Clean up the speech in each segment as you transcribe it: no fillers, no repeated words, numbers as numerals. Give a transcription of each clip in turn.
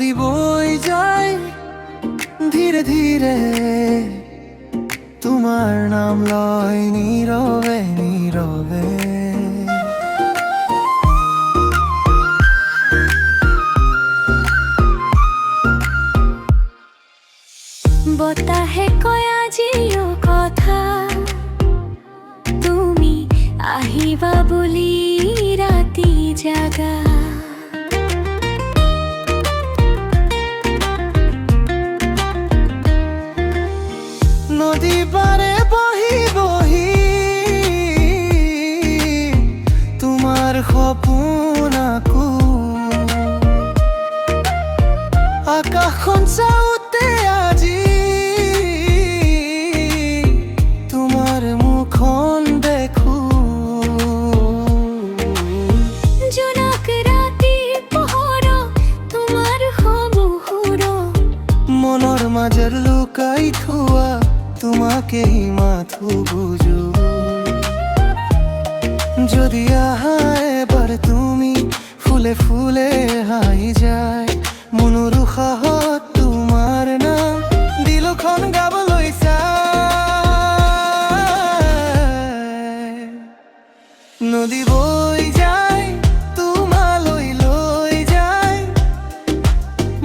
নদী বই যায় ধীরে ধীরে, তোমার নাম লয় নীরবে নীরবে। বতাহে কয় আজিও কথা, তুমি আহিবা বুলি ৰাতি জাগা। নদী পারে বহি বহি তোমার সপোন আকো, আকাশখন চাওঁতে আজি তোমাৰ মুখখন দেখো। জোনাক ৰাতি পোহৰ তোমাৰ সবুৰ, মনৰ মাজত লুকাই থোৱা তোমাকেই মাথো বুজো। যদি আহা এবাৰ তুমি ফুলে ফুলে হাই যায়, মনৰ উশাহত তোমাৰ নাম দিলখন গাবলৈ চায়। নদী বৈ যায় তোমালৈ লৈ যায়,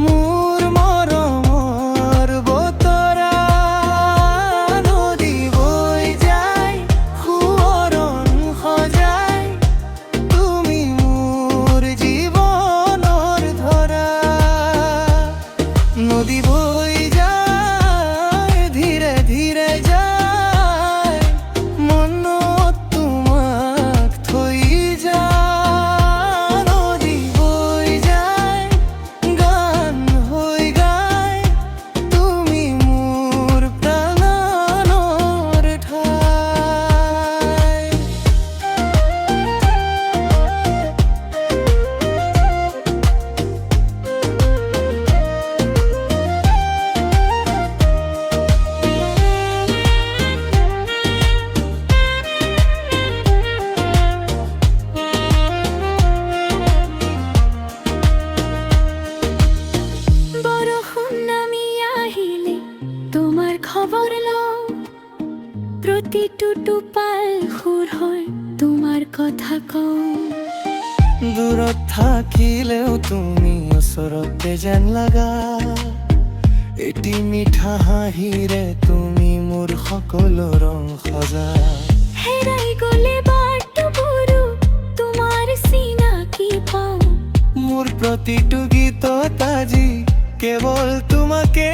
মোৰ মৰমৰ বতৰা। নদী বৈ যায় সোঁৱৰণ সজায়, তুমি মোৰ জীৱনৰ ধৰা। নদী বৈ যায় ধীৰে ধীৰে যায়, মনত তোমাক থৈ যায়। নদী বৈ যায় গান হৈ গায়, তুমি মোৰ প্ৰাণৰ ঠাই। বৰষুণ নামি আহিলে তোমাৰ খবৰ লওঁ, প্ৰতিটো টোপাল সুৰ হয় তোমাৰ কথা কওঁ। দূৰত থাকিলেও তুমি ওচৰতে যেন লাগা, এটি মিঠা হাঁহিৰে তুমি মোৰ সকলো ৰং সজা। হেৰাই গ'লে বাটবোৰো তোমাৰ চিনাকি পাওঁ, মোৰ প্ৰতিটো গীতত আজি কেৱল তোমাকে